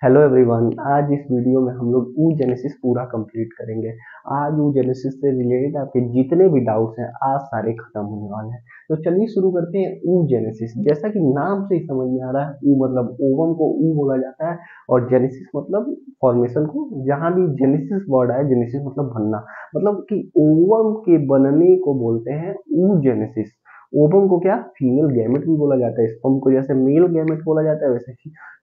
Hello everyone. आज इस video में हम लोग oogenesis पूरा कंप्लीट करेंगे। आज oogenesis से रिलेटेड आपके जितने भी डाउट्स हैं आज सारे खत्म होने वाले हैं। तो चलिए शुरू करते हैं। oogenesis जैसा कि नाम से ही समझ में आ रहा है, ऊ मतलब ओवम को ऊ बोला जाता है और जेनेसिस मतलब फॉर्मेशन को। जहाँ भी जेनेसिस वर्ड है, जेनेसिस मतलब बनना, मतलब कि ओवम के बनने को बोलते हैं oogenesis। ओवम को क्या फीमेल गैमेट भी बोला जाता है, स्पर्म को जैसे मेल गैमेट बोला जाता है वैसे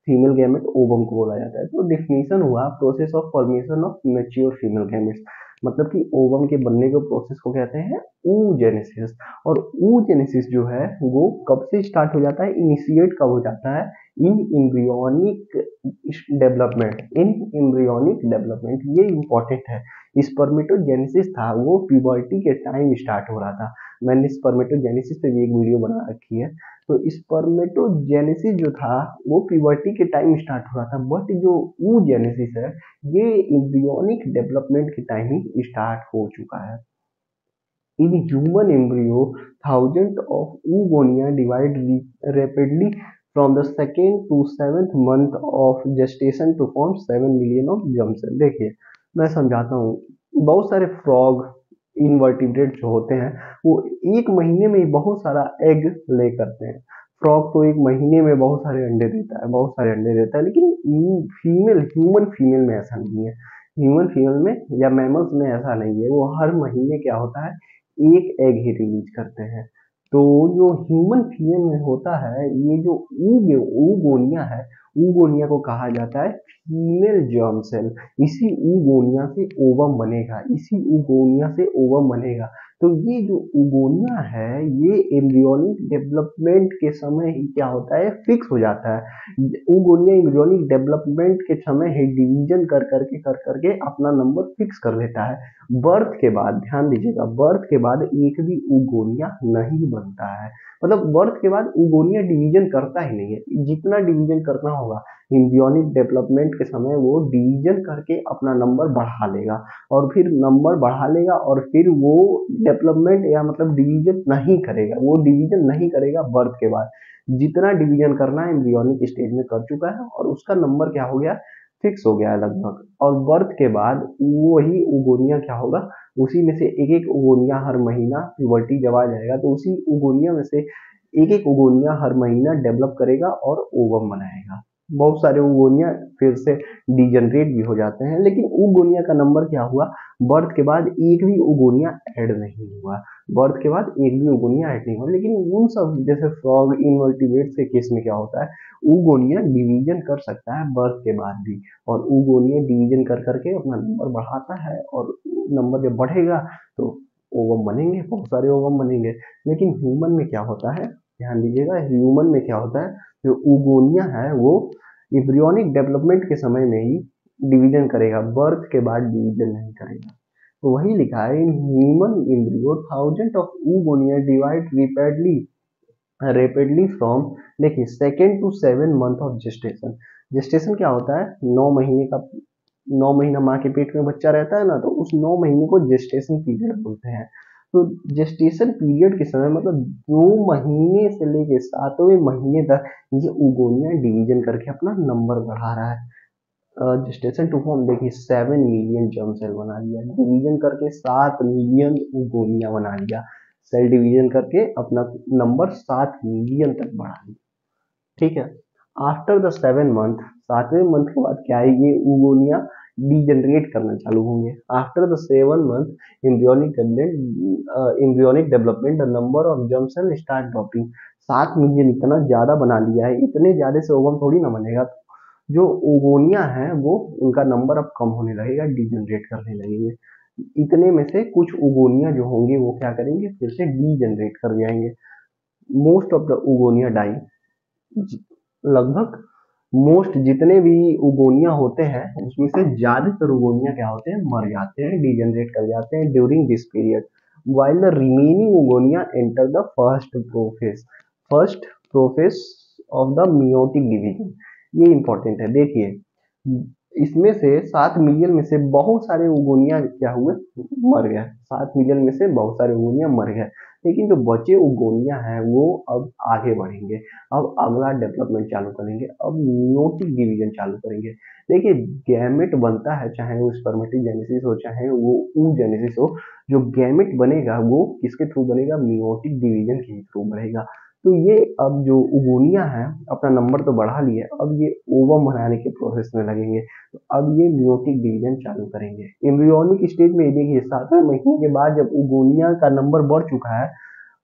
फीमेल गैमेट ओवम को बोला जाता है। तो डेफिनेशन हुआ process of formation of mature female gametes, मतलब कि ओवम के बनने के प्रोसेस को कहते हैं oogenesis। और oogenesis जो है वो कब से स्टार्ट हो जाता है, इनिशिएट कब हो जाता है, इन एम्ब्रियोनिक डेवलपमेंट। इन एम्ब्रियोनिक डेवलपमेंट ये इंपॉर्टेंट है। स्पर्मेटोजेनेसिस था वो प्यूबर्टी के टाइम स्टार्ट हो रहा था। मैंने स्पर्मेटोजेनेसिस पे भी एक वीडियो बना रखी है। तो स्पर्मेटोजेनेसिस जो था वो प्यूबर्टी के टाइम स्टार्ट हो रहा था, बट जो oogenesis है ये एम्ब्रियोनिक डेवलपमेंट के टाइम ही स्टार्ट हो चुका है। In human embryo, thousands of oogonia divide rapidly from the second to seventh month of gestation to form 7 million of germ cells। देखिए मैं समझाता हूँ। बहुत सारे फ्रॉग इनवर्टिब्रेट जो होते हैं वो एक महीने में ही बहुत सारा एग ले करते हैं। फ्रॉग तो एक महीने में बहुत सारे अंडे देता है, बहुत सारे अंडे देता है, लेकिन फीमेल ह्यूमन फीमेल में ऐसा नहीं है। ह्यूमन फीमेल में या मैमल्स में ऐसा नहीं है। वो हर महीने क्या होता है, एक एग ही रिलीज करते हैं। तो जो ह्यूमन फीमेल में होता है, ये जो ऊगोनिया है, ऊगोनिया को कहा जाता है फीमेल जर्म सेल। इसी ऊगोनिया से ओवम बनेगा, इसी ऊगोनिया से ओवम बनेगा। तो ये जो ऊगोनिया है ये एम्ब्रियोनिक डेवलपमेंट के समय ही क्या होता है, फिक्स हो जाता है। ऊगोनिया एम्ब्रियोनिक डेवलपमेंट के समय ही डिवीजन कर करके अपना नंबर फिक्स कर लेता है। बर्थ के बाद ध्यान दीजिएगा, बर्थ के बाद एक भी ऊगोनिया नहीं बनता है। मतलब बर्थ के बाद ऊगोनिया डिवीजन करता ही नहीं है। जितना डिवीजन करना होगा एम्ब्रियोनिक डेवलपमेंट के समय वो डिवीजन करके अपना नंबर बढ़ा लेगा, और फिर नंबर बढ़ा लेगा और फिर वो डेवलपमेंट या मतलब डिवीजन नहीं करेगा, वो डिवीजन नहीं करेगा बर्थ के बाद। जितना डिवीजन करना है एम्ब्रियोनिक स्टेज में कर चुका है और उसका नंबर क्या हो गया, फिक्स हो गया है लगभग। और बर्थ के बाद वही उगोनिया क्या होगा, उसी में से एक एक उगोनिया हर महीना प्यूबर्टी जब आ जाएगा तो उसी उगोनिया में से एक एक उगोनिया हर महीना डेवलप करेगा और ओवम बनाएगा। बहुत सारे उगोनिया फिर से डिजनरेट भी हो जाते हैं, लेकिन उगोनिया का नंबर क्या हुआ, बर्थ के बाद एक भी उगोनिया ऐड नहीं हुआ। बर्थ के बाद एक भी उगोनिया ऐड नहीं हुआ। लेकिन उन सब जैसे फ्रॉग इनवर्टिब्रेट के केस में क्या होता है, उगोनिया डिवीजन कर सकता है बर्थ के बाद भी, और उगोनिया डिवीजन कर करके अपना नंबर बढ़ाता है, और नंबर जब बढ़ेगा तो ओवम बनेंगे, बहुत सारे ओवम बनेंगे। लेकिन ह्यूमन में क्या होता है, ध्यान दीजिएगा, ह्यूमन में क्या होता है, जो उगोनिया है वो एम्ब्रियोनिक डेवलपमेंट के समय में ही डिवीजन करेगा, बर्थ के बाद डिवीजन नहीं करेगा। तो वही लिखा है, in human embryo thousand of oogonia divide rapidly from, देखिए second to 7 month of gestation. Gestation क्या होता है, 9 महीने का, 9 महीना माँ के पेट में बच्चा रहता है ना, तो उस 9 महीने को जेस्टेशन पीरियड बोलते हैं। तो जेस्टेशन पीरियड के समय मतलब 2 महीने से लेके 7वें महीने तक ये उगोनिया डिवीजन करके अपना नंबर बढ़ा रहा है। जेस्टेशन टू फॉर्म, देखिए 7 मिलियन जर्म सेल बना लिया, डिवीजन करके 7 मिलियन उगोनिया बना लिया, सेल डिवीजन करके अपना नंबर 7 मिलियन तक बढ़ा लिया। ठीक है। आफ्टर द 7 मंथ, 7वें मंथ के बाद क्या है, ये उगोनिया डीजनरेट करना चालू होंगे। After the 7 month embryonic development the number of germ cell start dropping. 7 million इतना ज्यादा बना लिया है, इतने ज्यादा से ओवम थोड़ी ना बनेगा। जो ओगोनिया है वो उनका नंबर अब कम होने लगेगा, डीजनरेट करने लगेंगे। इतने में से कुछ उगोनिया जो होंगे वो क्या करेंगे, फिर से डीजनरेट कर जाएंगे। Most of the oogonia die, लगभग मोस्ट जितने भी उगोनिया होते हैं उसमें से ज्यादातर उगोनिया क्या होते हैं, मर जाते हैं, डिजनरेट कर जाते हैं during this period. while the remaining ugonia enter the first prophase of the meiotic division। ये इंपॉर्टेंट है, देखिए इसमें से 7 मिलियन में से बहुत सारे उगोनिया क्या हुए, मर गए। 7 मिलियन में से बहुत सारे उगोनिया मर गए, लेकिन जो बचे उगोनिया हैं वो अब आगे बढ़ेंगे। अब अगला डेवलपमेंट चालू करेंगे, अब मियोटिक डिवीजन चालू करेंगे। देखिए, गैमेट बनता है, चाहे वो स्पर्मेटोजेनेसिस हो चाहे वो oogenesis हो, जो गैमेट बनेगा वो किसके थ्रू बनेगा, मियोटिक डिवीजन के थ्रू बढ़ेगा। तो ये अब जो उगोनिया है अपना नंबर तो बढ़ा लिए, अब ये ओवम बनाने के प्रोसेस में लगेंगे। तो अब ये मियोटिक डिवीजन चालू करेंगे। एम्ब्रियोनिक स्टेज में देखिए 7वें महीने के बाद जब उगोनिया का नंबर बढ़ चुका है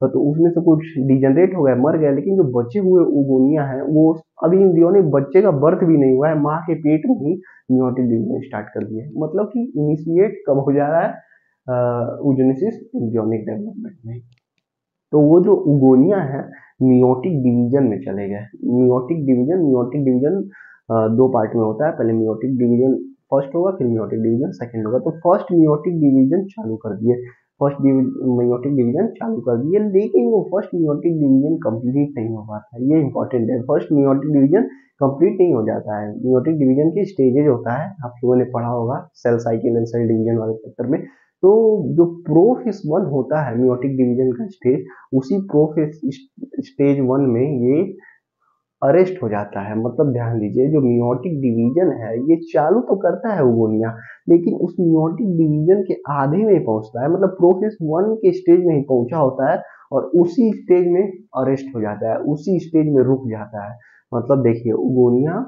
तो उसमें से कुछ डिजेनरेट हो गए, मर गए, लेकिन जो बचे हुए उगोनिया हैं वो अभी एम्ब्रियोनिक बच्चे का बर्थ भी नहीं हुआ है, माँ के पेट में ही मियोटिक डिवीजन स्टार्ट कर दिए। मतलब कि इनिशिएट कब हो जा रहा है, oogenesis एम्ब्रियोनिक डेवलपमेंट में। तो वो जो उगोनिया है मियोटिक डिवीजन में चले गए। मियोटिक डिवीजन दो पार्ट में होता है, पहले मियोटिक डिवीजन फर्स्ट होगा, फिर मियोटिक डिवीजन सेकंड होगा। तो फर्स्ट मियोटिक डिवीजन चालू कर दिए, मियोटिक डिवीजन चालू कर दिए, लेकिन वो फर्स्ट मियोटिक डिवीजन कंप्लीट नहीं हो पाता है। ये इंपॉर्टेंट है, फर्स्ट मियोटिक डिवीजन कंप्लीट नहीं हो जाता है। मियोटिक डिवीजन के स्टेजेज होता है, आप लोगों ने पढ़ा होगा cell cycle and cell division वाले चैप्टर में। तो जो प्रोफेज 1 होता है मियोटिक डिवीजन का स्टेज, उसी प्रोफेज स्टेज 1 में ये अरेस्ट हो जाता है। मतलब ध्यान दीजिए, जो मियोटिक डिवीजन है ये चालू तो करता है उगोनिया, लेकिन उस मियोटिक डिवीजन के आधे में पहुंचता है, मतलब प्रोफेज 1 के स्टेज में ही पहुंचा होता है और उसी स्टेज में अरेस्ट हो जाता है, उसी स्टेज में रुक जाता है। मतलब देखिए, उगोनिया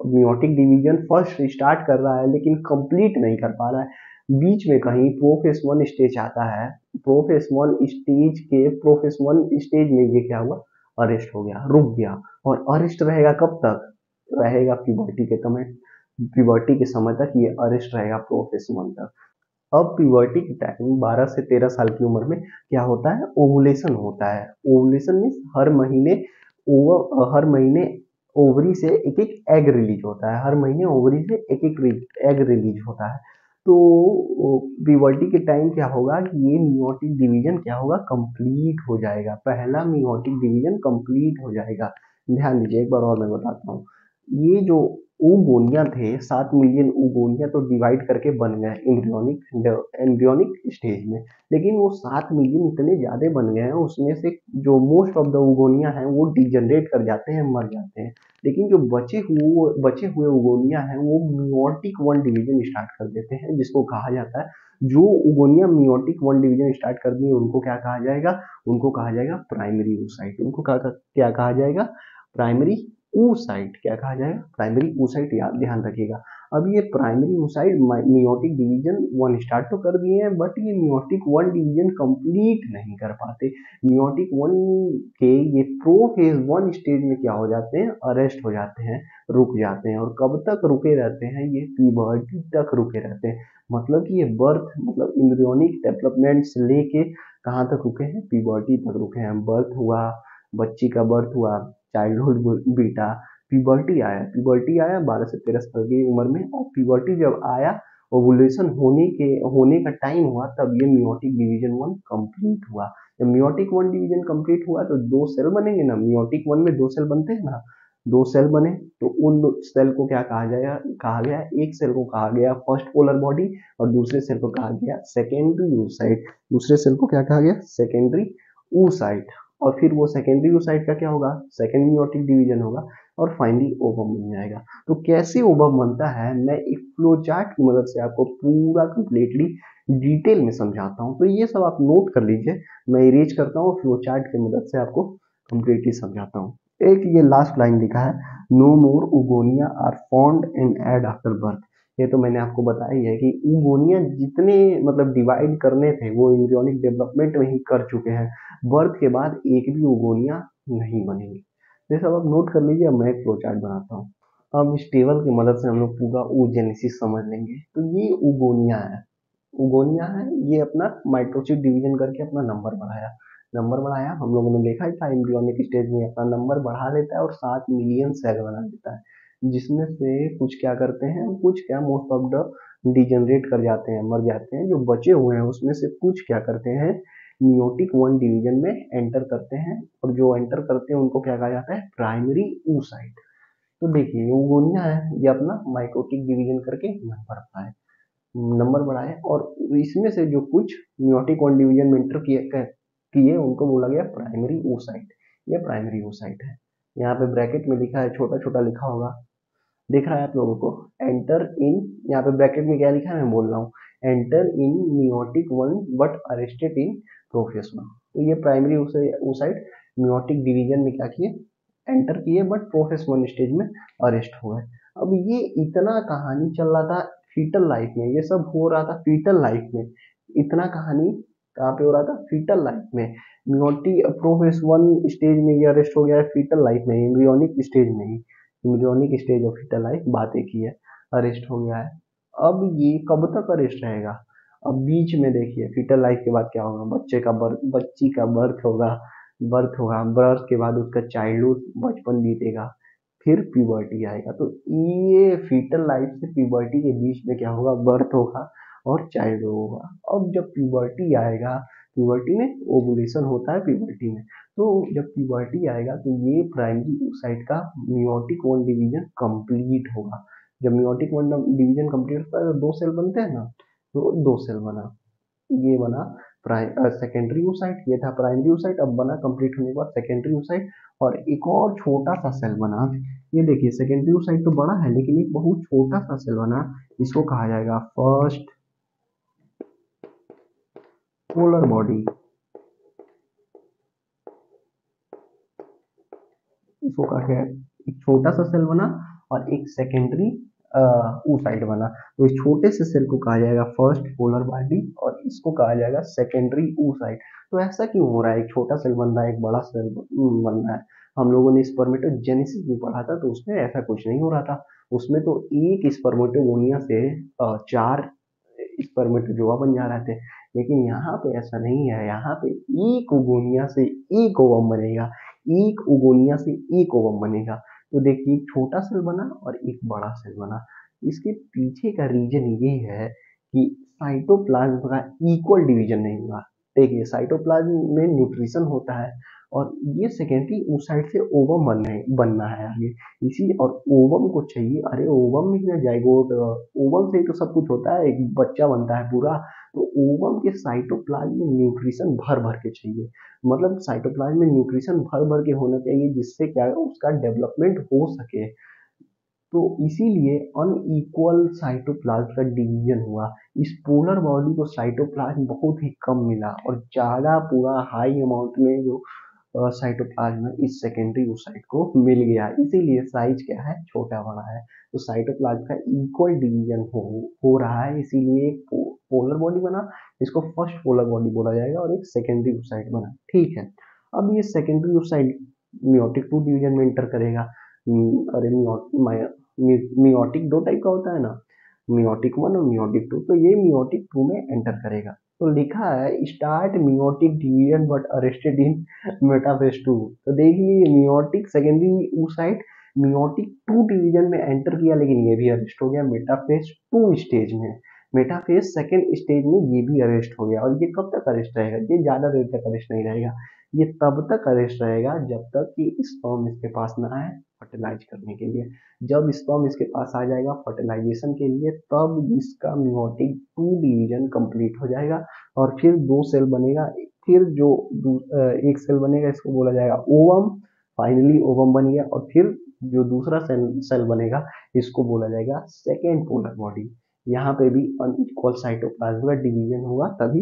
मियोटिक डिवीजन फर्स्ट स्टार्ट कर रहा है लेकिन कंप्लीट नहीं कर पा रहा है। बीच में कहीं प्रोफेज 1 स्टेज आता है, प्रोफेज 1 स्टेज में ये क्या हुआ, अरेस्ट हो गया, रुक गया। और अरेस्ट रहेगा कब तक, रहेगा प्यूबर्टी के समय तक ये अरेस्ट रहेगा प्रोफेज 1 तक। अब प्यूबर्टी के टाइम 12 से 13 साल की उम्र में क्या होता है, ओवुलेशन होता है। ओवुलेशन मीन्स हर महीने ओवरी से एक एक एग रिलीज होता है, हर महीने ओवरी से एक एक एग रिलीज होता है। तो प्यूबर्टी के टाइम क्या होगा कि ये मियोटिक डिवीजन क्या होगा, कंप्लीट हो जाएगा, पहला मियोटिक डिवीजन कंप्लीट हो जाएगा। ध्यान दीजिए, एक बार और मैं बताता हूँ। ये जो oogonia थे, 7 मिलियन oogonia तो डिवाइड करके बन गए एम्ब्रियोनिक स्टेज में, लेकिन वो 7 मिलियन इतने ज्यादा बन गए हैं, उसमें से जो मोस्ट ऑफ द oogonia हैं वो डिजनरेट कर जाते हैं, मर जाते हैं। लेकिन जो बचे हुए oogonia हैं वो मियोटिक 1 डिवीजन स्टार्ट कर देते हैं, जिसको कहा जाता है, जो oogonia मियोटिक 1 डिवीजन स्टार्ट कर दिए उनको क्या कहा जाएगा, उनको कहा जाएगा प्राइमरी oocyte। उनको क्या कहा जाएगा, प्राइमरी oocyte। क्या कहा जाएगा, प्राइमरी oocyte। याद ध्यान रखिएगा। अब ये primary oocyte meiotic division 1 start तो कर दिए हैं, बट ये मियोटिक 1 डिवीजन कंप्लीट नहीं कर पाते। मियोटिक 1 के ये प्रोफेज 1 स्टेज में क्या हो जाते हैं, अरेस्ट हो जाते हैं, रुक जाते हैं। और कब तक रुके रहते हैं, ये प्यूबर्टी तक रुके रहते हैं। मतलब कि ये बर्थ, मतलब एम्ब्रियोनिक डेवलपमेंट से लेके कहाँ तक रुके हैं, प्यूबर्टी तक रुके हैं। बर्थ हुआ, बच्ची का बर्थ हुआ, चाइल्डहुड बीटा, प्यूबर्टी आया 12 से 13 साल की उम्र में। और प्यूबर्टी जब आया, ओवुलेशन होने का टाइम हुआ, तब ये मियोटिक डिवीजन 1 कंप्लीट हुआ। जब मियोटिक 1 डिवीजन कंप्लीट हुआ तो 2 सेल बनेंगे ना, मियोटिक 1 में 2 सेल बनते हैं ना, 2 सेल बने। तो उन सेल को क्या कहा गया, एक सेल को कहा गया फर्स्ट पोलर बॉडी और दूसरे सेल को कहा गया सेकेंडरी oocyte। दूसरे सेल को क्या कहा गया, सेकेंडरी oocyte। और फिर वो सेकेंडरी oocyte का क्या होगा, सेकेंड मियोटिक डिवीजन होगा और फाइनली ओवम बन जाएगा। तो कैसे ओवम बनता है, मैं एक फ्लो चार्ट की मदद से आपको पूरा कंप्लीटली डिटेल में समझाता हूँ। तो ये सब आप नोट कर लीजिए, मैं इरेज करता हूँ, फ्लो चार्ट की मदद से आपको कंप्लीटली समझाता हूँ। एक ये लास्ट लाइन लिखा है, no more oogonia are formed and add after birth. ये तो मैंने आपको बताया ही है कि oogonia जितने मतलब डिवाइड करने थे वो एम्ब्रियोनिक डेवलपमेंट में ही कर चुके हैं, बर्थ के बाद एक भी oogonia नहीं बनेंगे। ये सब आप नोट कर लीजिए। अब मैं एक फ्लो चार्ट बनाता हूँ। अब इस टेबल की मदद से हम लोग पूरा oogenesis समझ लेंगे। तो ये oogonia है, ये अपना माइक्रोचिप डिवीजन करके अपना नंबर बढ़ाया। हम लोगों ने देखा ही था एम्ब्रियोनिक स्टेज में अपना नंबर बढ़ा लेता है और 7 मिलियन सेल बना देता है, जिसमें से कुछ क्या करते हैं, कुछ क्या मोस्ट ऑफ द डिजनरेट कर जाते हैं, मर जाते हैं। जो बचे हुए हैं उसमें से कुछ क्या करते हैं, मियोटिक 1 डिवीजन में एंटर करते हैं, और जो एंटर करते हैं उनको क्या कहा जाता है, प्राइमरी oocyte। तो देखिए ओगोनिया है, ये अपना माइटोटिक डिवीजन करके नंबर बढ़ाए और इसमें से जो कुछ मियोटिक वन डिवीजन में इंटर किए उनको बोला गया प्राइमरी oocyte। ये प्राइमरी oocyte है। यहाँ पे ब्रैकेट में लिखा है, छोटा छोटा लिखा होगा, दिख रहा है आप लोगों को, एंटर इन, यहाँ पे ब्रैकेट में क्या लिखा है मैं बोल रहा हूँ, enter in meiotic one but arrested in prophase one. तो ये प्राइमरी oocyte मियोटिक डिवीजन में क्या किए, एंटर किए, बट प्रोफेस वन स्टेज में अरेस्ट हो गए। अब ये इतना कहानी चल रहा था फीटल लाइफ में, ये सब हो रहा था फीटल लाइफ में। इतना कहानी कहाँ पे हो रहा था, फीटल लाइफ में। मियोटिक प्रोफेस वन स्टेज में ये अरेस्ट हो गया है, फीटल लाइफ में, एम्ब्रियोनिक स्टेज में ही, embryonic stage of foetal life बातें की है, अरेस्ट हो गया है। अब ये कब तक अरेस्ट रहेगा, अब बीच में देखिए फीटल लाइफ के बाद क्या होगा, बच्चे का बर्थ, बच्ची का बर्थ के बाद उसका चाइल्डहुड, बचपन बीतेगा, फिर प्यूबर्टी आएगा। तो ये फीटल लाइफ से प्यूबर्टी के बीच में क्या होगा, बर्थ होगा और चाइल्ड होगा। अब जब प्यूबर्टी आएगा, प्यूबर्टी में ओवुलेशन होता है प्यूबर्टी में, तो जब प्यूबर्टी आएगा तो ये प्राइमरी oocyte का मियोटिक वन डिवीजन कंप्लीट होगा। जब मियोटिक वन डिवीजन कंप्लीट होता है तो दो सेल बनते हैं ना, तो दो सेल बना, ये बना सेकेंडरी oocyte, ये था प्राइमरी oocyte, अब बना कंप्लीट होने के बाद सेकेंडरी oocyte। और एक और छोटा सा सेल बना, ये देखिए सेकेंडरी oocyte तो बड़ा है लेकिन एक बहुत छोटा सा सेल बना, इसको कहा जाएगा फर्स्ट पोलर बॉडी। इसको कहा गया, एक छोटा सा सेल बना और एक सेकेंडरी oocyte बना, तो इस छोटे से सेल को कहा जाएगा फर्स्ट पोलर बॉडी और इसको कहा जाएगा सेकेंडरी oocyte। तो ऐसा क्यों हो रहा है, एक छोटा सेल बन रहा है, एक बड़ा सेल बन रहा है। हम लोगों ने स्पर्मेटोजेनेसिस भी पढ़ा था तो उसमें ऐसा कुछ नहीं हो रहा था, उसमें तो एक स्पर्मेटोगोनिया से चार स्पर्मेटोजोआ बन जा रहे थे। लेकिन यहाँ पे ऐसा नहीं है, यहाँ पे एक ओगोनिया से एक ओवम बनेगा, एक ओगोनिया से एक ओवम बनेगा। तो देखिए एक छोटा सेल बना और एक बड़ा सेल बना। इसके पीछे का रीजन ये है कि साइटोप्लाज्म का इक्वल डिवीजन नहीं हुआ। देखिए साइटोप्लाज्म में न्यूट्रिशन होता है और ये सेकेंडरी oocyte से ओवम बनना है आगे, इसी, और ओवम को चाहिए, अरे ओवम में क्या जाइगोट, ओवम से ही तो सब कुछ होता है, एक बच्चा बनता है पूरा। तो ओवम के साइटोप्लाज्म में न्यूट्रिशन भर भर के चाहिए, मतलब साइटोप्लाज्म में न्यूट्रिशन भर भर के होना चाहिए जिससे क्या है उसका डेवलपमेंट हो सके। तो इसीलिए अनइक्वल साइटोप्लाज्म का डिवीजन हुआ। इस पोलर बॉडी को साइटोप्लाज्म बहुत ही कम मिला और ज्यादा पूरा हाई अमाउंट में जो साइटोप्लाज्म है इस सेकेंडरी oocyte को मिल गया, इसीलिए साइज क्या है, छोटा बड़ा है। तो साइटोप्लाज्म का इक्वल डिवीजन हो रहा है, इसीलिए एक पोलर बॉडी बना, इसको फर्स्ट पोलर बॉडी बोला जाएगा, और एक सेकेंडरी oocyte बना। ठीक है, अब ये secondary oocyte meiotic two division में इंटर करेगा। अरे मियोटिक दो टाइप का होता है ना, मियोटिक वन और मियोटिक टू, तो ये मियोटिक टू में एंटर करेगा। तो लिखा है start meiotic division but arrested in metaphase two. तो देखिए meiotic secondary oocyte meiotic two division में एंटर किया लेकिन ये भी अरेस्ट हो गया मेटाफेज टू स्टेज में। मेटाफेज सेकेंड स्टेज में ये भी अरेस्ट हो गया, और ये कब तक अरेस्ट रहेगा, ये ज्यादा देर तक अरेस्ट नहीं रहेगा, ये तब तक अरेस्ट रहेगा जब तक कि स्पर्म इसके पास ना आए फर्टिलाइज करने के लिए। जब स्पर्म इसके पास आ जाएगा फर्टिलाइजेशन के लिए तब इसका मियोटिक टू डिवीजन कंप्लीट हो जाएगा और फिर दो सेल बनेगा, फिर जो एक सेल बनेगा इसको बोला जाएगा ओवम, फाइनली ओवम बन गया, और फिर जो दूसरा सेल बनेगा इसको बोला जाएगा सेकेंड पोलर बॉडी। यहाँ पे भी अनइक्वल साइटोप्लाज्म का डिवीजन हुआ तभी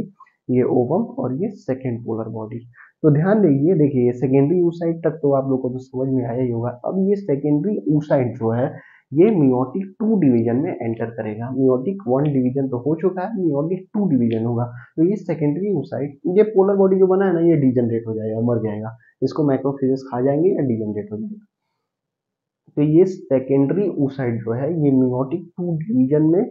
ये ओवम और ये सेकेंड पोलर बॉडी। तो ध्यान दीजिए, देखिए सेकेंडरी oocyte तक तो आप लोगों को तो समझ में आया ही होगा। अब ये सेकेंडरी oocyte जो है ये मियोटिक टू डिवीजन में एंटर करेगा। मियोटिक वन डिवीजन तो हो चुका है, मियोटिक टू डिवीजन होगा। तो ये सेकेंडरी oocyte, ये पोलर बॉडी जो बना है ना ये डिजनरेट हो जाएगा, मर जाएगा, इसको मैक्रोफेजेस खा जाएंगे या डिजनरेट हो जाएगा। तो ये सेकेंडरी oocyte जो है ये मियोटिक टू डिवीजन में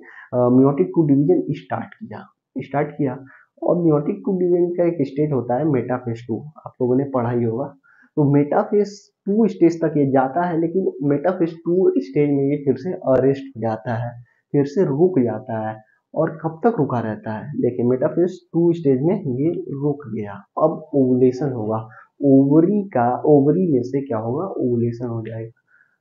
मियोटिक टू डिवीजन स्टार्ट किया। और मियोटिक टू डिवीजन का एक स्टेज होता है मेटाफेज टू, आप लोगों ने पढ़ा ही होगा। तो मेटाफेज टू स्टेज तक ये जाता है लेकिन मेटाफेज टू स्टेज में ये फिर से अरेस्ट हो जाता है, फिर से रुक जाता है। और कब तक रुका रहता है, देखिए मेटाफेज टू स्टेज में ये रुक गया। अब ओवुलेशन होगा, ओवरी में से क्या होगा, ओवुलेशन हो जाएगा।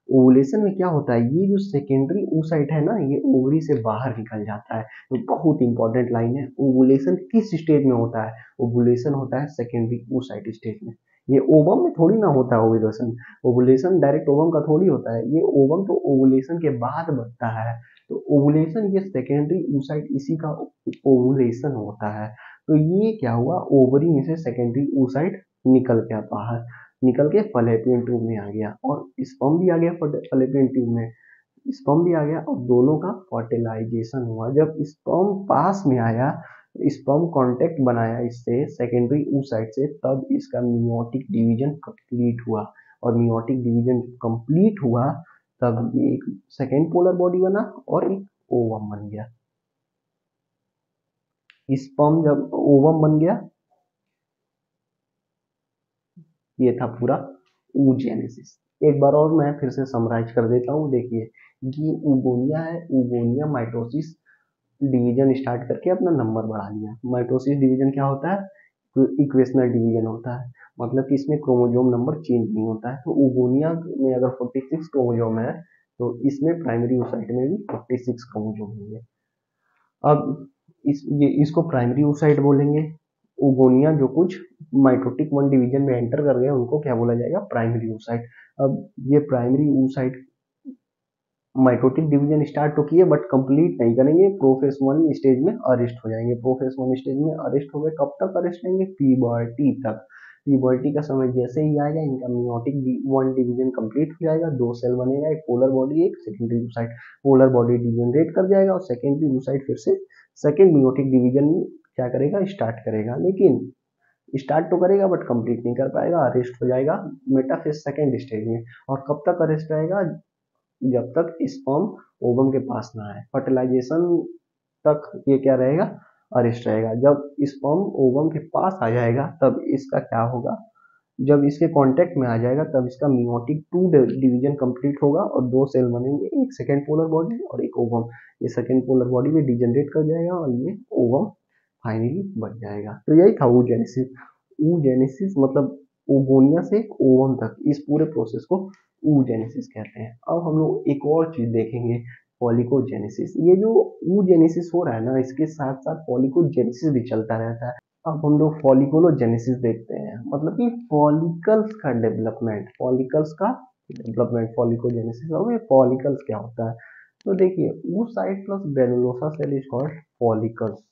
ओवुलेशन में क्या होता है, ये जो सेकेंडरी oocyte है ना, ये ओवरी से बाहर निकल जाता है। तो बहुत इंपॉर्टेंट लाइन है, ओवुलेशन किस स्टेज में होता है? ओवुलेशन होता है सेकेंडरी oocyte स्टेज में। ये ओवम में थोड़ी ना होता है ओवुलेशन। ओवुलेशन डायरेक्ट ओवम का थोड़ी होता है, ये ओवम तो ओवुलेशन के बाद बनता है। तो ओवुलेशन ये सेकेंडरी oocyte इसी का ओवुलेशन होता है। तो ये क्या हुआ, ओवरी में से सेकेंडरी oocyte निकल गया बाहर, निकल के फैलोपियन ट्यूब में आ गया, और स्पर्म भी आ गया फैलोपियन ट्यूब में, स्पर्म भी आ गया, और दोनों का फर्टिलाइजेशन हुआ। जब स्पर्म पास में आया, स्पर्म कांटेक्ट बनाया इससे सेकेंडरी oocyte से, तब इसका मियोटिक डिवीजन कंप्लीट हुआ। और मियोटिक डिवीजन कंप्लीट हुआ तब ये एक सेकेंड पोलर बॉडी बना और एक ओवम बन गया। स्पर्म जब ओवम बन गया, ये था पूरा oogenesis। एक बार और मैं फिर से समराइज कर देता हूँ। देखिए, ये ऊगोनिया है, ऊगोनिया माइटोसिस डिवीजन स्टार्ट करके अपना नंबर बढ़ा लिया। माइटोसिस डिवीजन क्या होता है? तो इक्वेशनल डिवीजन होता है, मतलब कि इसमें क्रोमोसोम नंबर चेंज नहीं होता है। तो ऊगोनिया में अगर 46 क्रोमोसोम है, तो इसमें प्राइमरी oocyte में भी 46 क्रोमोसोम होंगे। अब इसको प्राइमरी oocyte बोलेंगे। ओगोनिया जो कुछ माइटोटिक वन डिवीजन में एंटर कर गए उनको क्या बोला जाएगा? Primary oocyte। अब ये primary oocyte mitotic division start तो किए बट कंप्लीट नहीं करेंगे, प्रोफेस वन स्टेज में अरेस्ट हो जाएंगे। प्रोफेस वन स्टेज में अरेस्ट हो गए, कब तक अरेस्ट रहेंगे? प्यूबर्टी तक। प्यूबर्टी का समय जैसे ही आएगा, इनका मियोटिक वन डिवीजन कंप्लीट हो जाएगा, दो सेल बनेगा, एक पोलर बॉडी एक secondary oocyte। Polar body degenerate कर जाएगा और सेकेंडरी oocyte फिर से सेकेंड मियोटिक डिवीजन क्या करेगा? स्टार्ट करेगा, लेकिन स्टार्ट तो करेगा बट कंप्लीट नहीं कर पाएगा, अरेस्ट हो जाएगा मेटाफेज सेकेंड स्टेज में। और कब तक अरेस्ट रहेगा? जब तक स्पर्म ओवम के पास ना आए, फर्टिलाइजेशन तक ये क्या रहेगा? अरेस्ट रहेगा। जब स्पर्म ओवम के पास आ जाएगा तब इसका क्या होगा? जब इसके कांटेक्ट में आ जाएगा तब इसका मियोटिक टू डिवीजन कंप्लीट होगा और दो सेल बनेंगे, एक सेकेंड पोलर बॉडी और एक ओवम। ये सेकेंड पोलर बॉडी में डिजनरेट कर जाएगा और ये ओवम फाइनली बन जाएगा। तो यही था oogenesis। oogenesis मतलब ओगोनिया से ओवम तक, इस पूरे प्रोसेस को oogenesis कहते हैं। अब हम लोग एक और चीज देखेंगे, फॉलिकोजेनेसिस। ये जो oogenesis हो रहा है ना, इसके साथ साथ फॉलिकोजेनेसिस भी चलता रहता है। अब हम लोग फॉलिकुलोजेनेसिस देखते हैं, मतलब कि फॉलिकल्स का डेवलपमेंट, फॉलिकल्स का डेवलपमेंट, फॉलिकोजेनेसिस। अब ये फॉलिकल्स क्या होता है? तो देखिए, oocyte plus granulosa cell is called follicles.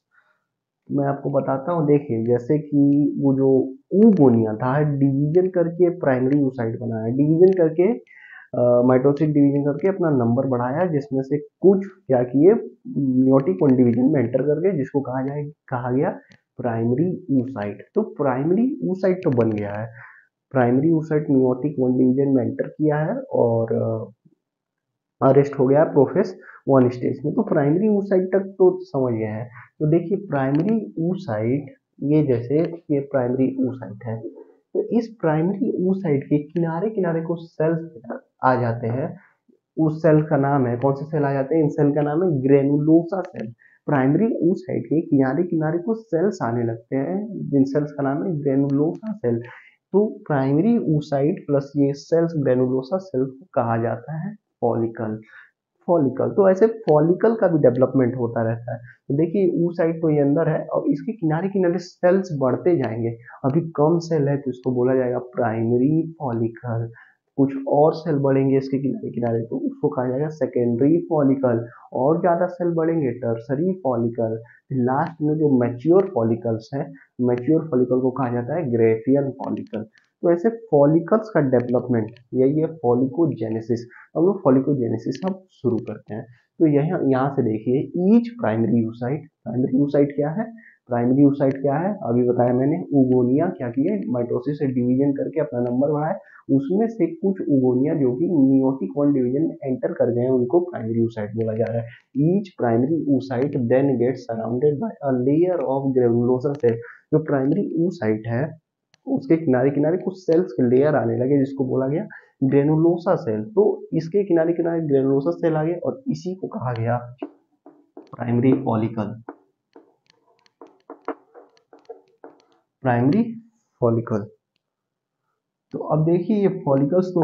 मैं आपको बताता हूँ। देखिए, जैसे कि वो जो ऊगोनिया था, डिवीजन करके प्राइमरी oocyte बनाया, डिवीजन करके माइटोसिस डिवीजन करके अपना नंबर बढ़ाया, जिसमें से कुछ क्या किए? मियोटिक वन डिवीजन में एंटर कर गए, जिसको कहा गया प्राइमरी oocyte। तो प्राइमरी oocyte तो बन गया है, primary oocyte meiotic one division में एंटर किया है और अरेस्ट हो गया प्रोफेस वन स्टेज में। तो प्राइमरी oocyte तक तो समझ गए हैं। तो देखिए, प्राइमरी oocyte, ये जैसे ये प्राइमरी oocyte है, तो इस प्राइमरी oocyte के किनारे किनारे को सेल्स आ जाते हैं। उस सेल का नाम है, कौन से सेल आ जाते हैं? इन सेल का नाम है ग्रेनुलोसा सेल। प्राइमरी oocyte के किनारे किनारे को सेल्स आने लगते हैं, जिन सेल्स का नाम है ग्रेनुलोसा सेल। तो प्राइमरी oocyte प्लस ये सेल्स ग्रेनुलोसा सेल को कहा जाता है फॉलिकल। फॉलिकल तो ऐसे फॉलिकल का भी डेवलपमेंट होता रहता है। तो देखिए, oocyte तो ये अंदर है और इसके किनारे किनारे सेल्स बढ़ते जाएंगे। अभी कम सेल है तो इसको बोला जाएगा प्राइमरी फॉलिकल। कुछ और सेल बढ़ेंगे इसके किनारे किनारे तो उसको कहा जाएगा सेकेंडरी फॉलिकल। और ज्यादा सेल बढ़ेंगे टर्सरी फॉलिकल। लास्ट में जो मैच्योर फॉलिकल्स है, मैच्योर फॉलिकल को कहा जाता है ग्रेफियन फॉलिकल। तो ऐसे फॉलिकल्स का डेवलपमेंट यही है फॉलिकोजेनेसिस। हम लोग फॉलिकोजेनेसिस अब शुरू करते हैं। तो यहाँ से देखिए, each primary oocyte, primary oocyte क्या है? प्राइमरी oocyte क्या है? अभी बताया मैंने, उगोनिया क्या किए? माइटोसिस से डिवीजन करके अपना नंबर बढ़ाए, उसमें से कुछ उगोनिया जो कि मियोटिक वन डिवीजन में एंटर कर गए हैं, उनको प्राइमरी oocyte बोला जा रहा है। Each primary oocyte then gets surrounded by a layer of granulosa cell. जो प्राइमरी oocyte है, उसके किनारे किनारे कुछ सेल्स के लेयर आने लगे, जिसको बोला गया ग्रेनुलोसा सेल। तो इसके किनारे किनारे ग्रेनुलोसा सेल आ गए और इसी को कहा गया प्राइमरी फॉलिकल। Primary follicle. तो अब देखिए, ये फॉलिकल्स तो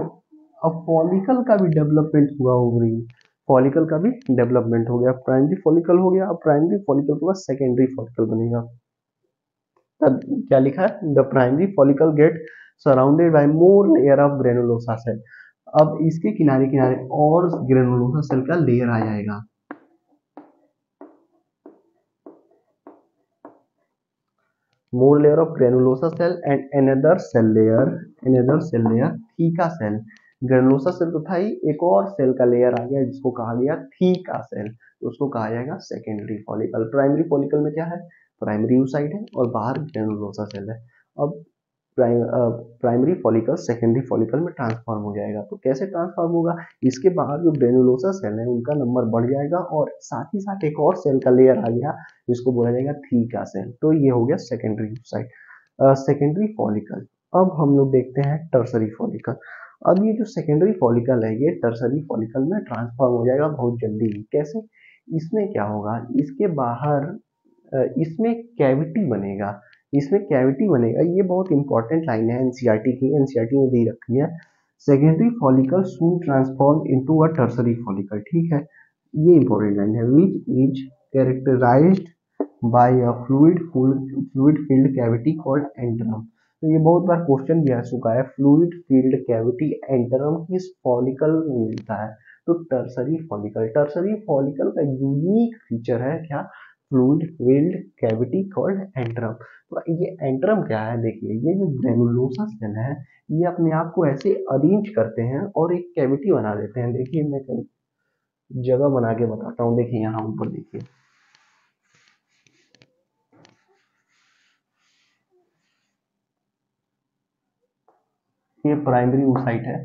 अब फॉलिकल का भी डेवलपमेंट हुआ ओवरी, फॉलिकल का भी डेवलपमेंट हो गया, प्राइमरी फॉलिकल हो गया। अब प्राइमरी फॉलिकल के बाद सेकेंडरी फॉलिकल बनेगा। तब क्या लिखा है, the primary follicle get surrounded by more layer of granulosa cell. अब इसके किनारे किनारे और ग्रेनुलोसा सेल का लेयर आ जाएगा। More layer of granulosa cell and another cell layer theca cell. Granulosa cell तो था ही, एक और सेल का लेयर आ गया जिसको कहा गया थीका सेल, तो उसको कहा जाएगा सेकेंडरी फॉलिकल। प्राइमरी फॉलिकल में क्या है, प्राइमरी oocyte है और बाहर ग्रेनुलोसा सेल है। अब प्राइमरी फॉलिकल सेकेंडरी फॉलिकल में ट्रांसफॉर्म हो जाएगा। तो कैसे ट्रांसफॉर्म होगा, इसके बाहर जो ग्रेनुलोसा सेल है उनका नंबर बढ़ जाएगा और साथ ही साथ एक और सेल का लेयर आ गया जिसको बोला जाएगा थीका सेल। तो ये हो गया सेकेंडरी साइड, सेकेंडरी फॉलिकल। अब हम लोग देखते हैं टर्सरी फॉलिकल। अब ये जो सेकेंडरी फॉलिकल है ये टर्सरी फॉलिकल में ट्रांसफॉर्म हो जाएगा बहुत जल्दी। कैसे, इसमें क्या होगा, इसके बाहर इसमें कैविटी बनेगा, इसमें कैविटी बनेगा। ये बहुत इंपॉर्टेंट लाइन है एनसीईआरटी की, एनसीईआरटी में दी रखी है। Secondary follicle soon transform into a tertiary follicle, ठीक है, ये इंपॉर्टेंट लाइन है। Which is characterised by a fluid filled cavity called antrum. तो ये बहुत बार क्वेश्चन भी आ चुका है, फ्लूइड फिल्ड कैविटी एंटरम किस फॉलिकल में मिलता है। तो टर्सरी फॉलिकल, टर्सरी फॉलिकल का यूनिक फीचर है क्या, fluid filled cavity called antrum. तो ये एंटरम क्या है, देखिए ये जो ग्रेनुलोसा सेल है ये अपने आप को ऐसे अरेंज करते हैं और एक कैविटी बना देते हैं। देखिए मैं कहीं जगह बना के बताता हूँ, देखिए यहाँ ऊपर देखिए, ये प्राइमरी oocyte है,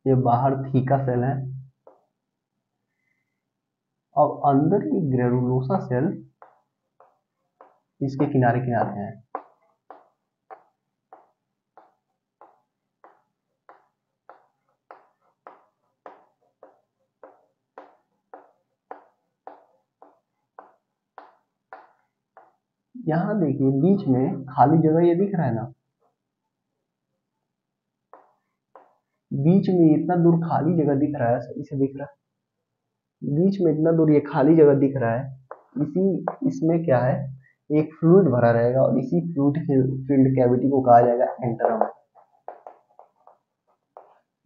ये बाहर थीका सेल है और अंदर की ग्रेनुलोसा सेल इसके किनारे किनारे हैं। यहाँ देखिए बीच में खाली जगह ये दिख रहा है ना, बीच में इतना दूर खाली जगह दिख रहा है, सही से दिख रहा है, बीच में इतना दूर ये खाली जगह दिख रहा है। इसी इसमें क्या है, एक फ्लूइड भरा रहेगा और इसी फ्लूइड फील्ड कैविटी को कहा जाएगा एंटरम।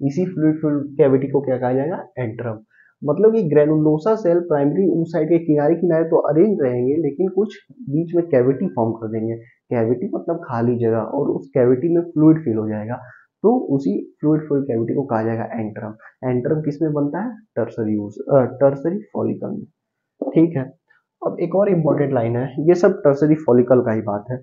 इसी फ्लूइड फील्ड कैविटी को क्या कहा जाएगा, एंटरम। मतलब कि ग्रेनुलोसा सेल प्राइमरी oocyte के किनारे किनारे तो अरेंज रहेंगे लेकिन कुछ बीच में कैविटी फॉर्म कर देंगे। कैविटी मतलब खाली जगह, और उस कैविटी में फ्लूइड फिल हो जाएगा, तो उसी फ्लूइड फिल कैविटी को कहा जाएगा एंटरम। एंटरम किस में बनता है, टर्सरी फॉलिकल में, ठीक है। अब एक और इम्पोर्टेंट लाइन है, ये सब टर्सरी फॉलिकल का ही बात है।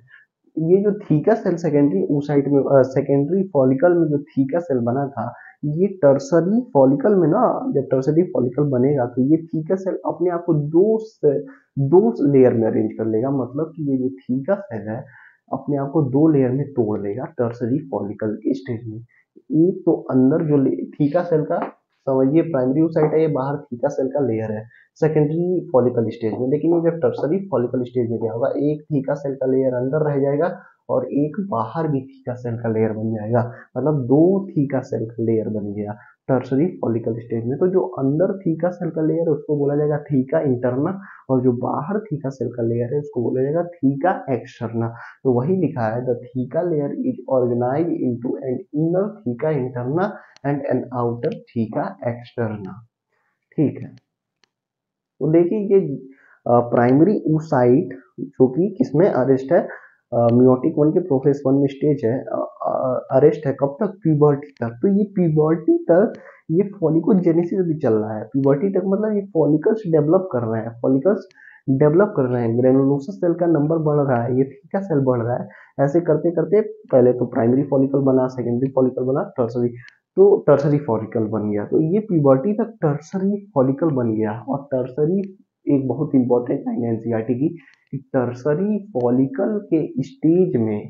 ये जो थीका सेल सेकेंडरी oocyte में, सेकेंडरी फॉलिकल में जो थीका सेल बना था, ये टर्सरी फॉलिकल में ना, जब टर्सरी फॉलिकल बनेगा तो ये थीका सेल अपने आप को दो लेयर में अरेंज कर लेगा। मतलब कि ये जो थीका सेल है अपने आप को दो लेयर में तोड़ लेगा टर्सरी फॉलिकल के स्टेज में। एक तो अंदर जो थीका सेल का, समझिए प्राइमरी oocyte है, ये बाहर थीका सेल का लेयर है सेकेंडरी फॉलिकल स्टेज में। लेकिन ये जब टर्सरी फॉलिकल स्टेज में क्या होगा, एक थीका सेल का लेयर अंदर रह जाएगा और एक बाहर भी थीका सेल का लेयर बन जाएगा। मतलब दो थीका सेल का लेयर बन गया टर्सरी फॉलिकल स्टेज में। तो जो अंदर थीका सेल का लेयर है उसको बोला जाएगा थीका इंटरना, और जो बाहर थीका सेल का लेयर है उसको बोला जाएगा थीका एक्सटर्ना। तो वही लिखा है, the theca layer is organize into an inner theca interna and an outer theca externa, ठीक है। तो देखिए ये प्राइमरी oocyte जो कि किसमें अरेस्ट है, मियोटिक वन के प्रोफेस वन में स्टेज है, अरेस्ट है कब तक, प्यूबर्टी तक। तो ये प्यूबर्टी तक ये फॉलिकोजेनेसिस भी चल रहा है। प्यूबर्टी तक मतलब ये फॉलिकल्स डेवलप कर रहे हैं, फॉलिकल्स डेवलप कर रहे हैं, ग्रेनुलोसा सेल का नंबर बढ़ रहा है, ये थीका सेल बढ़ रहा है। ऐसे करते करते पहले तो प्राइमरी फॉलिकल बना, सेकेंडरी फॉलिकल बना, टर्सरी, तो टर्सरी फॉलिकल बन गया। तो ये प्यूबर्टी तक टर्सरी फॉलिकल बन गया। और टर्सरी एक बहुत इंपॉर्टेंट लाइन है एनसीईआरटी की, कि टर्सरी फॉलिकल के स्टेज में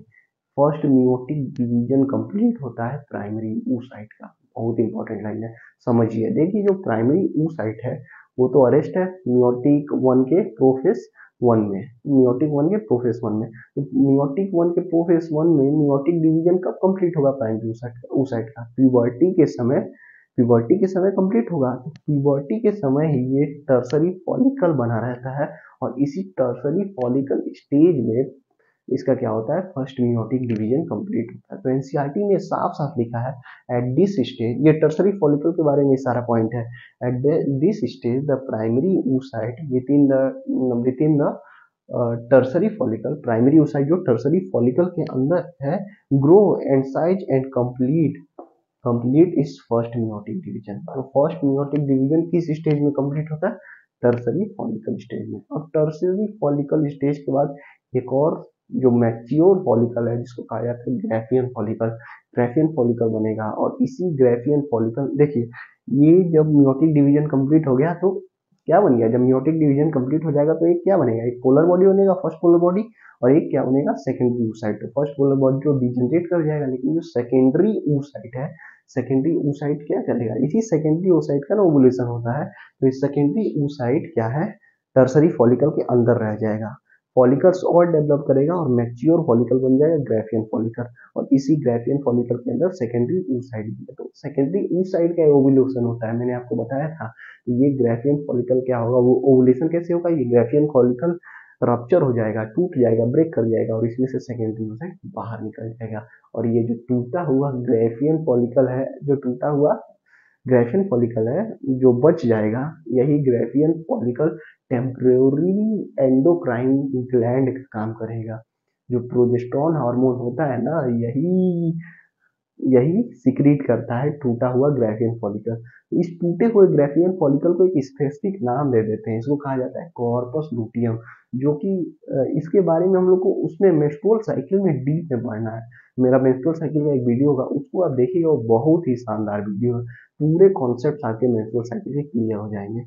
फर्स्ट मियोटिक डिवीजन कंप्लीट होता है प्राइमरी oocyte का। बहुत इंपॉर्टेंट लाइन है, समझिए। देखिए जो प्राइमरी oocyte है वो तो अरेस्ट है मियोटिक वन के प्रोफेस वन में, मियोटिक वन के प्रोफेस वन में। तो मियोटिक वन के प्रोफेस वन में मियोटिक डिवीजन कब कंप्लीट होगा प्राइमरी oocyte का? प्यूबर्टी के समय कंप्लीट होगा। तो प्यूबर्टी के समय ही ये टर्सरी फॉलिकल बना रहता है और इसी टर्सरी फॉलिकल स्टेज में इसका क्या होता है, फर्स्ट मियोटिक डिवीजन कंप्लीट होता है। तो एनसीईआरटी में साफ साफ लिखा है एट दिस स्टेज, ये टर्सरी फॉलिकल के बारे में सारा पॉइंट है। At this stage the primary oocyte with in the tertiary follicle, primary oocyte जो टर्सरी फॉलिकल के अंदर है, grow and size and complete इस फर्स्ट मियोटिक डिवीजन। तो फर्स्ट मियोटिक डिवीजन किस स्टेज में कंप्लीट होता है? टर्सरी फॉलिकल स्टेज में। और टर्सरी फॉलिकल स्टेज के बाद एक और जो मैच्योर फॉलिकल है जिसको कहा जाता है ग्राफियन फॉलिकल बनेगा। और इसी ग्राफियन फॉलिकल, देखिए ये जब मियोटिक डिवीजन कंप्लीट हो गया तो क्या बन गया, जब मियोटिक डिवीजन कंप्लीट हो जाएगा तो एक क्या बनेगा, एक पोलर बॉडी बनेगा, फर्स्ट पोलर बॉडी, और एक क्या बनेगा, सेकेंडरी oocyte। तो फर्स्ट पोलर बॉडी तो डिजनरेट कर जाएगा, लेकिन जो सेकेंडरी oocyte है, सेकेंडरी oocyte क्या करेगा, इसी सेकेंडरी oocyte का ना ओवुलेशन होता है। तो इस सेकेंडरी oocyte क्या है, टर्सरी फॉलिकल के अंदर रह जाएगा, फॉलिकल्स और डेवलप करेगा और मैच्योर फॉलिकल बन जाएगा ग्राफियन फॉलिकल। और इसी ग्राफियन फॉलिकल के अंदर सेकेंडरी oocyte भी है। तो सेकेंडरी oocyte का ओवुलेशन होता है, मैंने आपको बताया था। ये ग्राफियन फॉलिकल क्या होगा, वो ओवुलेशन कैसे होगा, ये ग्राफियन फॉलिकल रप्चर हो जाएगा, टूट जाएगा, ब्रेक कर जाएगा और इसमें से सेकेंडरी oocyte बाहर निकल जाएगा। और ये जो टूटा हुआ ग्राफियन फॉलिकल है, जो टूटा हुआ ग्राफियन फॉलिकल है, जो बच जाएगा, यही Graafian follicle temporary endocrine gland का काम करेगा। जो प्रोजेस्टेरॉन हार्मोन होता है ना, यही यही सिक्रीट करता है टूटा हुआ ग्राफियन फॉलिकल। इस टूटे हुए ग्राफियन फॉलिकल को एक स्पेसिफिक नाम दे देते हैं, इसको कहा जाता है कॉर्पस लुटियम। जो कि इसके बारे में हम लोग को उसमें मेंस्ट्रुअल साइकिल में डीप में पढ़ना है। मेरा मेंस्ट्रुअल साइकिल का एक वीडियो होगा, उसको आप देखिएगा, वो बहुत ही शानदार वीडियो है। पूरे कॉन्सेप्ट आपके मेंस्ट्रुअल साइकिल के क्लियर हो जाएंगे।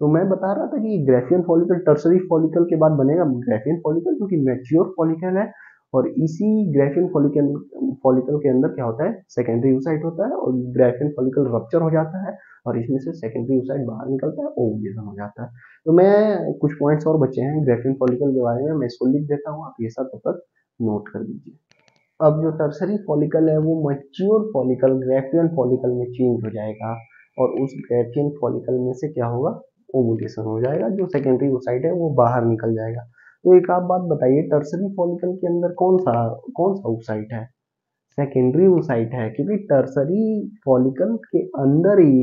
तो मैं बता रहा था कि ग्राफियन फॉलिकल टर्सरी फॉलिकल के बाद बनेगा ग्राफियन फॉलिकल, जो कि मैच्योर फॉलिकल है। और इसी ग्राफियन फॉलिकल के अंदर क्या होता है, सेकेंडरी oocyte होता है और ग्राफियन फॉलिकल रप्चर हो जाता है और इसमें से सेकेंडरी oocyte बाहर निकलता है, ओवुलेशन हो जाता है। तो मैं कुछ पॉइंट्स और बचे हैं ग्राफियन फॉलिकल के बारे में, मैं इसको लिख देता हूँ, आप ये सब तब तक नोट कर दीजिए। अब जो टर्सरी फॉलिकल है वो मैच्योर फॉलिकल ग्राफियन फॉलिकल में चेंज हो जाएगा और उस ग्राफियन फॉलिकल में से क्या होगा, ओवुलेशन हो जाएगा, जो सेकेंडरी oocyte है वो बाहर निकल जाएगा। तो एक आप बात बताइए, टर्सरी फॉलिकल के अंदर कौन सा oocyte है, सेकेंडरी oocyte है, क्योंकि टर्सरी फॉलिकल के अंदर ही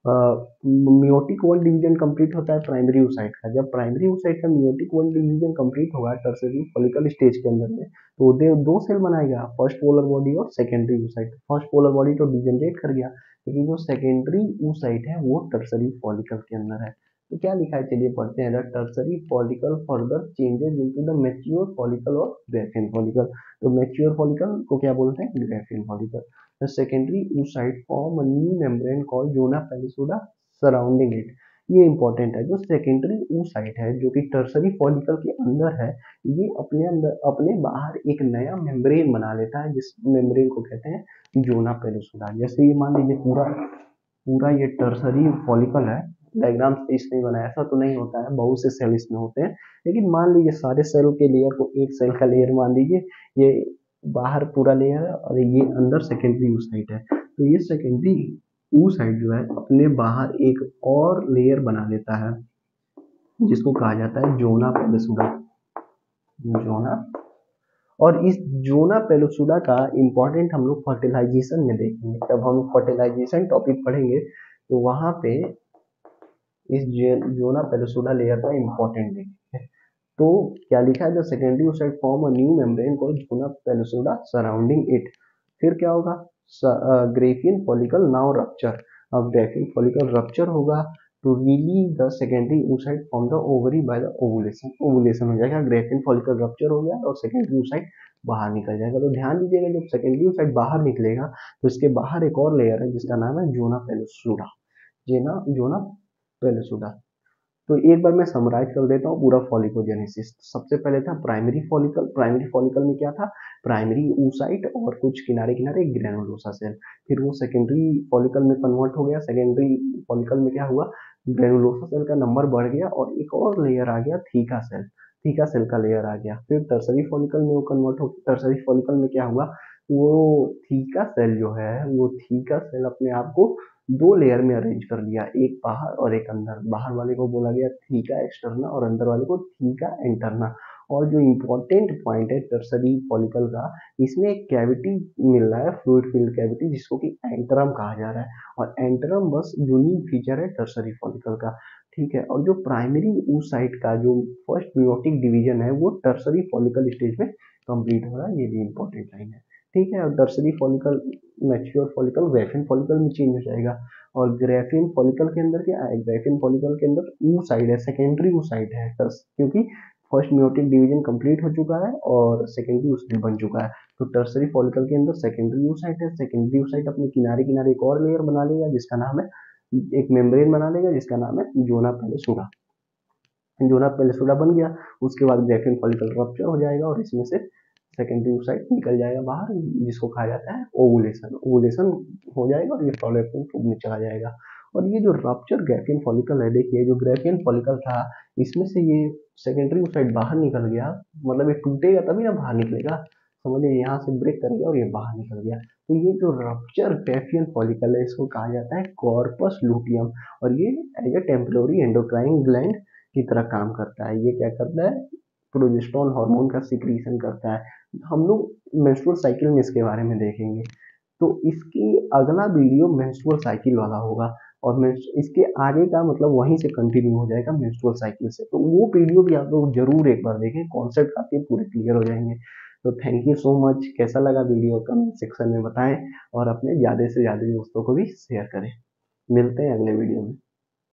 मियोटिक वन डिवीजन कंप्लीट होता है प्राइमरी oocyte का। जब प्राइमरी oocyte का मियोटिक वन डिवीजन कंप्लीट होगा टर्सरी फॉलिकल स्टेज के अंदर में, तो दो सेल बनाएगा, फर्स्ट पोलर बॉडी और secondary oocyte। First polar body तो डिजनरेट कर गया, लेकिन जो सेकेंडरी oocyte है वो टर्सरी फॉलिकल के अंदर है। तो क्या लिखा है, चलिए पढ़ते हैं। Tertiary follicle further changes into the mature follicle और ग्राफियन फॉलिकल। तो मैच्योर फॉलिकल को क्या बोलते हैं, Graafian follicle. The secondary oocyte form a new membrane called zona pellucida surrounding it. ये इंपॉर्टेंट है, जो सेकेंडरी oocyte है जो कि टर्सरी फॉलिकल के अंदर है, ये अपने बाहर एक नया मेम्ब्रेन बना लेता है, जिस मेम्ब्रेन को कहते हैं जोना पेलिसुडा। जैसे ये मान लीजिए पूरा पूरा ये टर्सरी फॉलिकल है, डायग्राम इसमें बनाया, ऐसा तो नहीं होता है, बहुत से सेल इसमें होते हैं, लेकिन मान लीजिए सारे सेल के लेयर को एक सेल का लेयर मान लीजिए, ये बाहर पूरा लेयर है और ये अंदर सेकेंडरी oocyte है। तो ये सेकेंडरी oocyte जो है अपने बाहर एक और लेयर बना लेता है जिसको कहा जाता है जोना पेलिसुडा। जोना, और इस जोना पेलिसुडा का इम्पोर्टेंट हम लोग फर्टिलाइजेशन में देखेंगे। जब हम फर्टिलाइजेशन टॉपिक पढ़ेंगे तो वहां पे इस जोना पेलिसुडा लेयर का इम्पोर्टेंट देखेंगे। तो क्या लिखा है, the secondary oocyte form a new membrane called zona pellucida surrounding it. फिर क्या होगा, ग्राफियन फॉलिकल नाउ रप्चर। अब ग्राफियन फॉलिकल रप्चर होगा to relieve the secondary oocyte from the ovary by the ovulation. Ovulation हो जाएगा, Graafian follicle rupture हो गया और सेकेंडरी oocyte बाहर निकल जाएगा। तो ध्यान दीजिएगा, जब सेकेंडरी oocyte बाहर निकलेगा तो इसके बाहर एक और लेयर है जिसका नाम है जोना पेलिसुडा। जोना पेलिसुडा। तो एक बार मैं समराइज कर देता हूँ पूरा फॉलिकोजेनेसिस। सबसे पहले था प्राइमरी फॉलिकल। प्राइमरी फॉलिकल में क्या था, प्राइमरी oocyte और कुछ किनारे किनारे ग्रेनुलोसा सेल। फिर वो सेकेंडरी फॉलिकल में कन्वर्ट हो गया, सेकेंडरी फॉलिकल में क्या हुआ, ग्रेनुलोसा सेल का नंबर बढ़ गया और एक और लेयर आ गया थीका सेल। थीका सेल का लेयर आ गया। फिर टर्सरी फॉलिकल में वो कन्वर्ट होकर टर्सरी फॉलिकल में क्या हुआ, वो थीका सेल जो है, वो थीका सेल अपने आप को दो लेयर में अरेंज कर लिया, एक बाहर और एक अंदर। बाहर वाले को बोला गया थीका एक्सटर्ना और अंदर वाले को थीका इंटरना। और जो इम्पोर्टेंट पॉइंट है टर्सरी फॉलिकल का, इसमें एक कैविटी मिल रहा है, फ्लूइड फिल्ड कैविटी, जिसको कि एंटरम कहा जा रहा है। और एंटरम बस यूनिक फीचर है टर्सरी फॉलिकल का, ठीक है। और जो प्राइमरी oocyte का जो फर्स्ट मियोटिक डिवीजन है वो टर्सरी फॉलिकल स्टेज में कंप्लीट हो रहा है, ये भी इंपॉर्टेंट लाइन है, ठीक है। और tertiary follicle mature follicle graphene follicle में चेंज हो जाएगा। और ग्राफिन फॉलिकल के अंदर क्या है, ग्राफिन फॉलिकल के अंदर oocyte है, सेकेंडरी oocyte है, क्योंकि फर्स्ट मियोटिक डिवीजन कंप्लीट हो चुका है और सेकेंडरी oocyte बन चुका है। तो टर्सरी फॉलिकल के अंदर सेकेंडरी oocyte है, सेकेंडरी oocyte अपने किनारे किनारे एक और लेयर बना लेगा जिसका नाम है, एक मेम्ब्रेन बना लेगा जिसका नाम है जोना पेलेसुडा। जोना पेलेसुडा बन गया, उसके बाद ग्राफिन फॉलिकल रप्चर हो जाएगा और इसमें से सेकेंडरी oocyte निकल जाएगा बाहर, जिसको कहा जाता है ओवुलेशन। ओवुलेशन हो जाएगा और ये फॉलोपियन ट्यूब में चला जाएगा। और ये जो रप्चर ग्राफिन फॉलिकल है, देखिए जो ग्राफिन फॉलिकल था, इसमें से ये सेकेंडरी oocyte बाहर निकल गया, मतलब ये टूटेगा तभी ना बाहर निकलेगा, समझिए यहाँ से ब्रेक कर गया और ये बाहर निकल गया। तो ये जो रप्चर ग्राफिन फॉलिकल है इसको कहा जाता है कॉर्पस लुटियम। और ये as a temporary endocrine gland की तरह काम करता है। ये क्या करता है, प्रोजेस्टेरोन हार्मोन का सिक्रीशन करता है। हम लोग मेंस्ट्रुअल साइकिल में इसके बारे में देखेंगे, तो इसकी अगला वीडियो मेंस्ट्रुअल साइकिल वाला होगा। और इसके आगे का मतलब वहीं से कंटिन्यू हो जाएगा मेंस्ट्रुअल साइकिल से, तो वो वीडियो भी आप लोग जरूर एक बार देखें, कॉन्सेप्ट आपके पूरे क्लियर हो जाएंगे। तो थैंक यू सो मच। कैसा लगा वीडियो कमेंट सेक्शन में बताएं और अपने ज़्यादा से ज़्यादा दोस्तों को भी शेयर करें। मिलते हैं अगले वीडियो में।